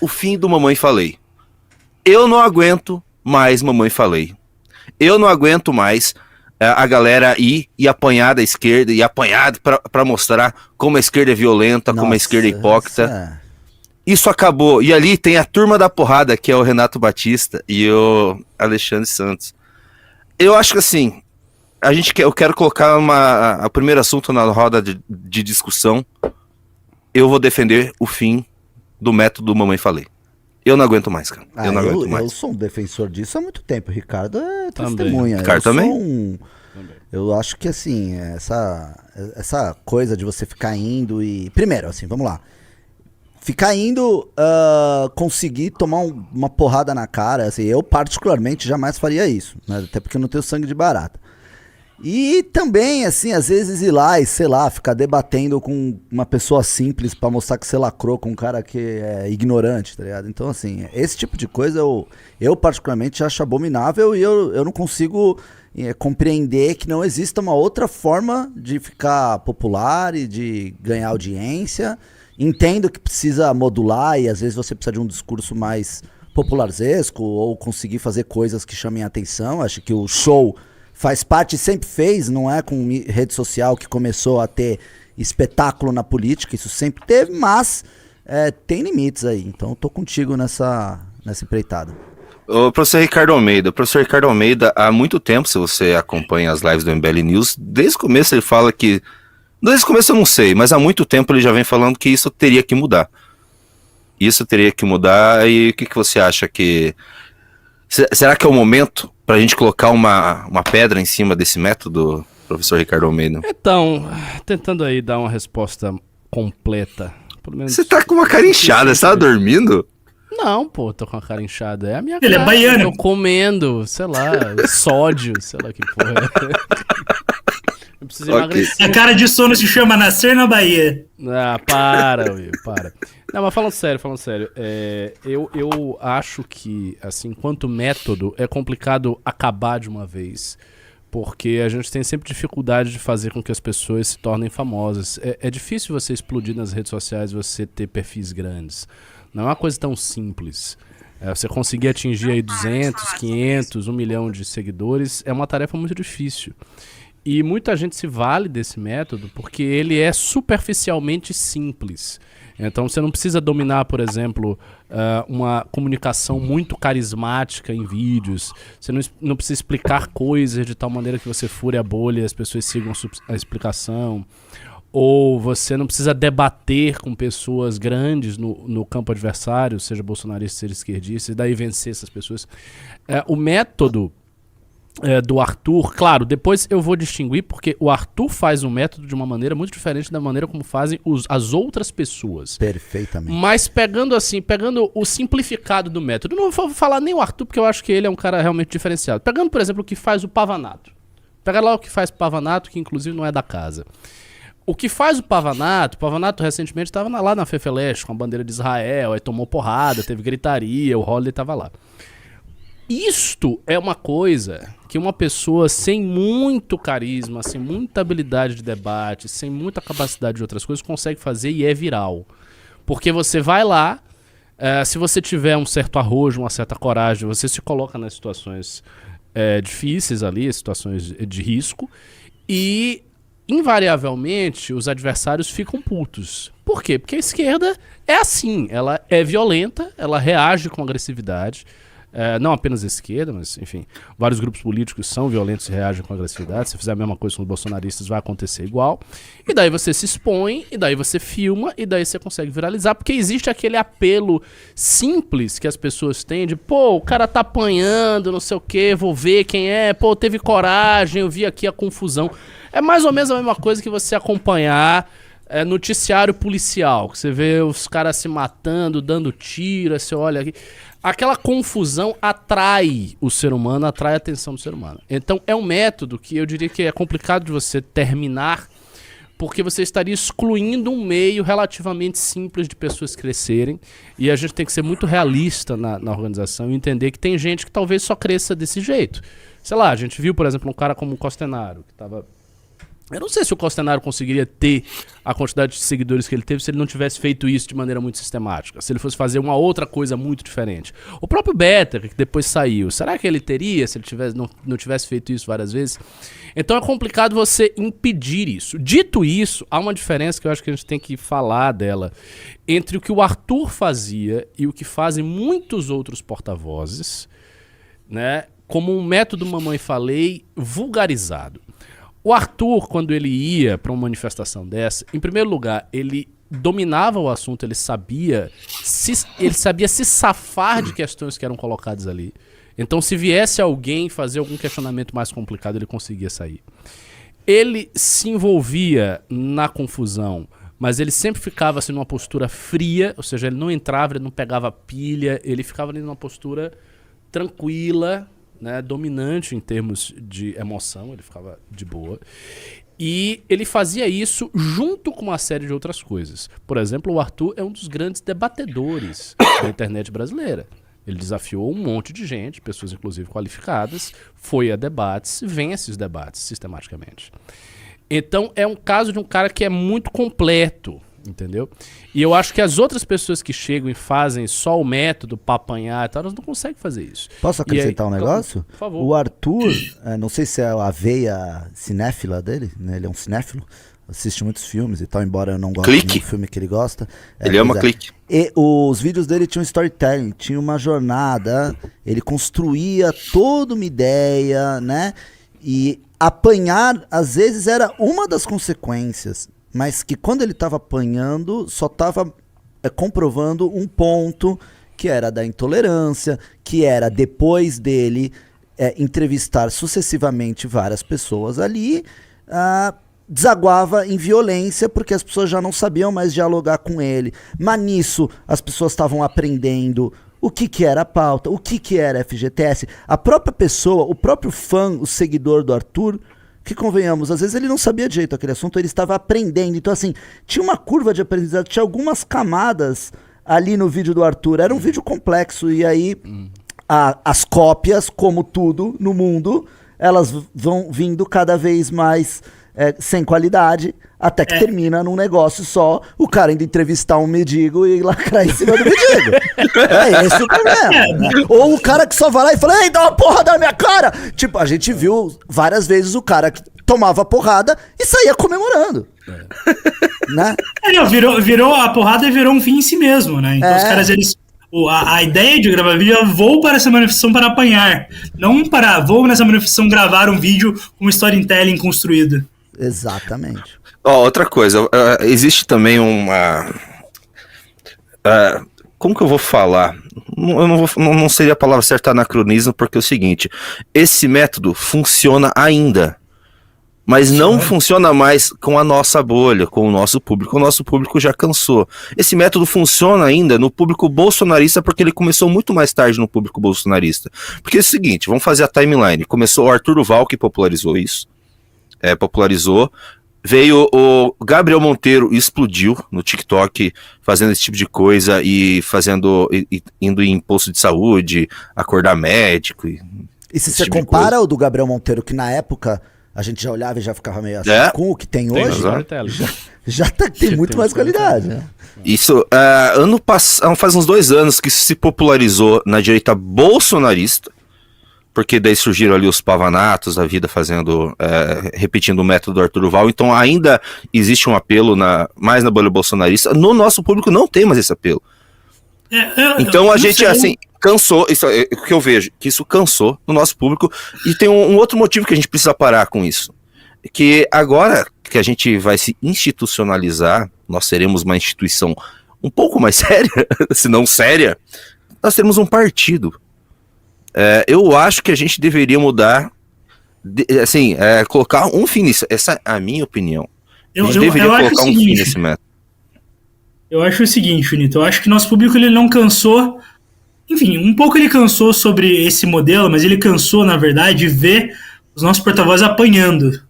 o fim do Mamãe Falei. Eu não aguento mais Mamãe Falei. Eu não aguento mais a galera ir e apanhar da esquerda, e apanhar pra mostrar como a esquerda é violenta, como a esquerda é hipócrita. Isso acabou. E ali tem a turma da porrada, que é o Renato Batista e o Alexandre Santos. Eu acho que assim, eu quero colocar o primeiro assunto na roda de discussão. Eu vou defender o fim do método Mamãe Falei. Eu não aguento mais, cara. Eu não aguento mais. Eu sou um defensor disso há muito tempo. Ricardo é testemunha. Ricardo também? Eu acho que assim, essa coisa de você ficar indo e... Primeiro, assim, vamos lá. Ficar indo, conseguir tomar uma porrada na cara, assim, eu particularmente jamais faria isso, né? Até porque eu não tenho sangue de barata. E também, assim, às vezes ir lá e, sei lá, ficar debatendo com uma pessoa simples pra mostrar que você lacrou com um cara que é ignorante, tá ligado? Então, assim, esse tipo de coisa eu particularmente acho abominável, e eu não consigo compreender que não exista uma outra forma de ficar popular e de ganhar audiência. Entendo que precisa modular e às vezes você precisa de um discurso mais popularesco ou conseguir fazer coisas que chamem a atenção. Acho que o show faz parte, sempre fez, não é com rede social que começou a ter espetáculo na política, isso sempre teve, mas tem limites aí. Então eu tô contigo nessa empreitada. O professor Ricardo Almeida, há muito tempo, se você acompanha as lives do MBL News, desde o começo ele fala que... Desde o começo eu não sei, mas há muito tempo ele já vem falando que isso teria que mudar. Isso teria que mudar, e o que você acha que... Será que é o momento pra gente colocar uma pedra em cima desse método, professor Ricardo Almeida? Então, tentando aí dar uma resposta completa. Pelo menos você tá com uma cara inchada, você tá dormindo? Não, pô, tô com a cara inchada. É a minha Ele cara. é baiano. Tô comendo, sei lá, sódio, sei lá que porra é. Eu preciso emagrecer. A cara de sono se chama Nascer na Bahia. Ah, para, Will, para. Não, mas falando sério, eu acho que, assim, quanto método, é complicado acabar de uma vez. Porque a gente tem sempre dificuldade de fazer com que as pessoas se tornem famosas. É difícil você explodir nas redes sociais e você ter perfis grandes. Não é uma coisa tão simples. Você conseguir atingir aí 200, 500, 1 milhão de seguidores é uma tarefa muito difícil. E muita gente se vale desse método porque ele é superficialmente simples. Então você não precisa dominar, por exemplo, uma comunicação muito carismática em vídeos. Você não precisa explicar coisas de tal maneira que você fure a bolha e as pessoas sigam a explicação. Ou você não precisa debater com pessoas grandes no campo adversário, seja bolsonarista, seja esquerdista, e daí vencer essas pessoas. O método do Arthur, claro, depois eu vou distinguir, porque o Arthur faz um método de uma maneira muito diferente da maneira como fazem as outras pessoas. Perfeitamente. Mas pegando o simplificado do método, não vou falar nem o Arthur, porque eu acho que ele é um cara realmente diferenciado. Pegando, por exemplo, o que faz o Pavanato. Pega lá o que faz o Pavanato, que inclusive não é da casa. O que faz o Pavanato recentemente estava lá na Fefeleste com a bandeira de Israel, aí tomou porrada, teve gritaria, o Holliday estava lá. Isto é uma coisa que uma pessoa sem muito carisma, sem muita habilidade de debate, sem muita capacidade de outras coisas, consegue fazer e é viral. Porque você vai lá, se você tiver um certo arrojo, uma certa coragem, você se coloca nas situações difíceis ali, situações de risco, e invariavelmente os adversários ficam putos. Por quê? Porque a esquerda é assim, ela é violenta, ela reage com agressividade. Não apenas a esquerda, mas, enfim, vários grupos políticos são violentos e reagem com agressividade. Se fizer a mesma coisa com os bolsonaristas, vai acontecer igual. E daí você se expõe, e daí você filma, e daí você consegue viralizar, porque existe aquele apelo simples que as pessoas têm de, pô, o cara tá apanhando, não sei o quê, vou ver quem é, pô, teve coragem, eu vi aqui a confusão. É mais ou menos a mesma coisa que você acompanhar noticiário policial, que você vê os caras se matando, dando tiro, você olha aqui. Aquela confusão atrai o ser humano, atrai a atenção do ser humano. Então é um método que eu diria que é complicado de você terminar, porque você estaria excluindo um meio relativamente simples de pessoas crescerem, e a gente tem que ser muito realista na organização e entender que tem gente que talvez só cresça desse jeito. Sei lá, a gente viu, por exemplo, um cara como o Costenaro, que estava Eu não sei se o Costenaro conseguiria ter a quantidade de seguidores que ele teve se ele não tivesse feito isso de maneira muito sistemática. Se ele fosse fazer uma outra coisa muito diferente. O próprio Better, que depois saiu, será que ele teria se ele não tivesse feito isso várias vezes? Então é complicado você impedir isso. Dito isso, há uma diferença que eu acho que a gente tem que falar dela entre o que o Arthur fazia e o que fazem muitos outros porta-vozes, né? Como um método Mamãe Falei vulgarizado. O Arthur, quando ele ia para uma manifestação dessa, em primeiro lugar, ele dominava o assunto, ele sabia se safar de questões que eram colocadas ali. Então, se viesse alguém fazer algum questionamento mais complicado, ele conseguia sair. Ele se envolvia na confusão, mas ele sempre ficava assim, numa postura fria, ou seja, ele não entrava, ele não pegava pilha, ele ficava ali numa postura tranquila, né, dominante em termos de emoção, ele ficava de boa. E ele fazia isso junto com uma série de outras coisas. Por exemplo, o Arthur é um dos grandes debatedores da internet brasileira. Ele desafiou um monte de gente, pessoas inclusive qualificadas, foi a debates, vence os debates sistematicamente. Então é um caso de um cara que é muito completo, entendeu? E eu acho que as outras pessoas que chegam e fazem só o método para apanhar e tal, elas não conseguem fazer isso. Posso acrescentar um negócio? Por favor. O Arthur, não sei se é a veia cinéfila dele, né? Ele é um cinéfilo, assiste muitos filmes e tal, embora eu não goste do filme que ele gosta. Ele ama Clique. E os vídeos dele tinham storytelling, tinha uma jornada, ele construía toda uma ideia, né? E apanhar, às vezes, era uma das consequências, mas que quando ele estava apanhando, só estava comprovando um ponto, que era da intolerância, que era depois dele entrevistar sucessivamente várias pessoas ali, desaguava em violência, porque as pessoas já não sabiam mais dialogar com ele. Mas nisso, as pessoas estavam aprendendo o que era a pauta, o que era FGTS. A própria pessoa, o próprio fã, o seguidor do Arthur, que convenhamos, às vezes ele não sabia direito aquele assunto, ele estava aprendendo. Então, assim, tinha uma curva de aprendizado, tinha algumas camadas ali no vídeo do Arthur. Era um vídeo complexo, e aí as cópias, como tudo no mundo, elas vão vindo cada vez mais sem qualidade, até que termina num negócio só, o cara indo entrevistar um mendigo e lacrar em cima do mendigo. É esse o problema, né? Ou o cara que só vai lá e fala, ei, dá uma porrada na minha cara! Tipo, a gente viu várias vezes o cara que tomava porrada e saía comemorando. Né? Não, virou a porrada e virou um fim em si mesmo, né? Então os caras, eles... A ideia de gravar vídeo é vou para essa manifestação para apanhar, não para vou nessa manifestação gravar um vídeo com storytelling construído. Exatamente. Outra coisa, existe também uma... como que eu vou falar? Não seria a palavra certa anacronismo, porque é o seguinte, esse método funciona ainda, mas não funciona mais com a nossa bolha, com o nosso público. O nosso público já cansou. Esse método funciona ainda no público bolsonarista, porque ele começou muito mais tarde no público bolsonarista. Porque é o seguinte, vamos fazer a timeline. Começou o Arthur Duval, que popularizou isso. Popularizou. Veio o Gabriel Monteiro e explodiu no TikTok, fazendo esse tipo de coisa e indo em posto de saúde, acordar médico. E se você tipo compara o do Gabriel Monteiro, que na época a gente já olhava e já ficava meio assim, com o que tem hoje, tem muito mais qualidade. Né? Isso, ano passado, faz uns 2 anos que se popularizou na direita bolsonarista, porque daí surgiram ali os pavanatos da vida repetindo o método do Arthur Duval, então ainda existe um apelo mais na bolha bolsonarista. No nosso público não tem mais esse apelo. Então a gente, assim, cansou, isso é o que eu vejo, que isso cansou no nosso público, e tem um outro motivo que a gente precisa parar com isso, que agora que a gente vai se institucionalizar, nós seremos uma instituição um pouco mais séria, se não séria, nós teremos um partido. Eu acho que a gente deveria mudar, colocar um fim nisso. Essa é a minha opinião. A gente deveria colocar um fim nesse método. Eu acho o seguinte, Junito, eu acho que nosso público ele não cansou, enfim, um pouco ele cansou sobre esse modelo, mas ele cansou, na verdade, de ver os nossos porta-vozes apanhando.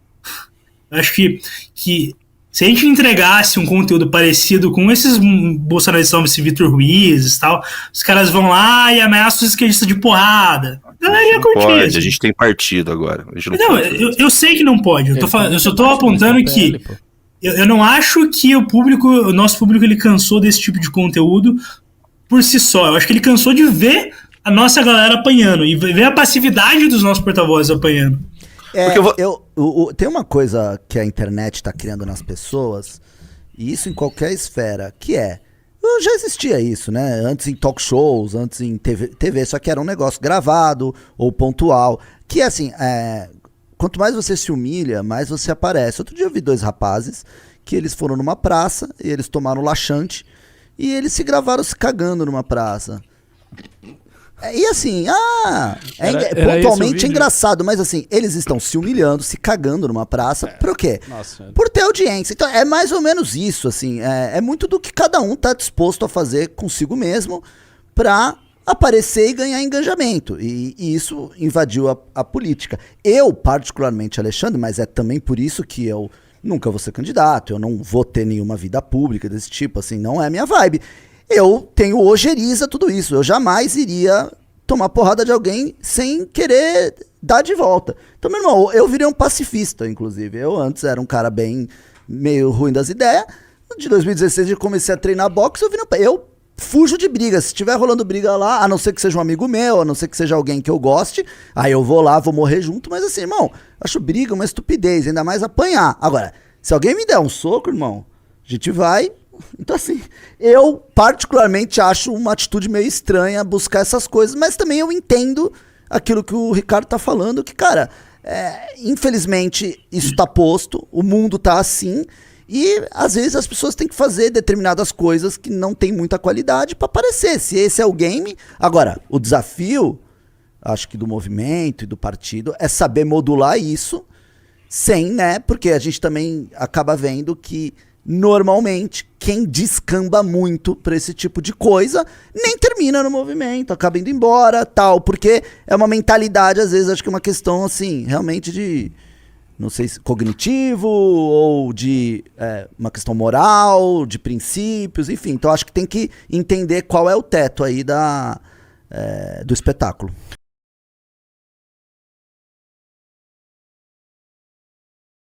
Eu acho que Se a gente entregasse um conteúdo parecido com esses bolsonaristas, esse Vitor Ruiz e tal, os caras vão lá e ameaçam os esquerdistas de porrada. A galera ia curtir Pode, isso. a gente tem partido agora. A gente não Não, pode. eu sei que não pode. Eu só tô apontando que eu não acho que o nosso público, ele cansou desse tipo de conteúdo por si só. Eu acho que ele cansou de ver a nossa galera apanhando e ver a passividade dos nossos porta-vozes apanhando. Tem uma coisa que a internet está criando nas pessoas, e isso em qualquer esfera, que já existia isso, né? Antes em talk shows, antes em TV, só que era um negócio gravado ou pontual, que assim, quanto mais você se humilha, mais você aparece. Outro dia eu vi 2 rapazes que eles foram numa praça, e eles tomaram laxante, e eles se gravaram se cagando numa praça. E assim, pontualmente é engraçado, mas assim, eles estão se humilhando, se cagando numa praça, por quê? Nossa, por ter audiência. Então é mais ou menos isso, assim, é muito do que cada um tá disposto a fazer consigo mesmo pra aparecer e ganhar engajamento, e isso invadiu a política. Eu, particularmente, Alexandre, mas é também por isso que eu nunca vou ser candidato, eu não vou ter nenhuma vida pública desse tipo, assim, não é minha vibe. Eu tenho ojeriza tudo isso. Eu jamais iria tomar porrada de alguém sem querer dar de volta. Então, meu irmão, eu virei um pacifista, inclusive. Eu antes era um cara meio ruim das ideias. De 2016 eu comecei a treinar boxe, eu fujo de briga. Se estiver rolando briga lá, a não ser que seja um amigo meu, a não ser que seja alguém que eu goste, aí eu vou lá, vou morrer junto. Mas assim, irmão, acho briga uma estupidez, ainda mais apanhar. Agora, se alguém me der um soco, irmão, a gente vai... Então assim, eu particularmente acho uma atitude meio estranha buscar essas coisas, mas também eu entendo aquilo que o Ricardo tá falando, que cara, infelizmente isso tá posto, o mundo tá assim, e às vezes as pessoas têm que fazer determinadas coisas que não tem muita qualidade pra aparecer, se esse é o game. Agora, o desafio, acho que do movimento e do partido, é saber modular isso sem, né, porque a gente também acaba vendo que normalmente, quem descamba muito pra esse tipo de coisa, nem termina no movimento, acaba indo embora, tal, porque é uma mentalidade, às vezes, acho que é uma questão, assim, realmente de, não sei se cognitivo, ou de uma questão moral, de princípios, enfim. Então, acho que tem que entender qual é o teto aí do espetáculo.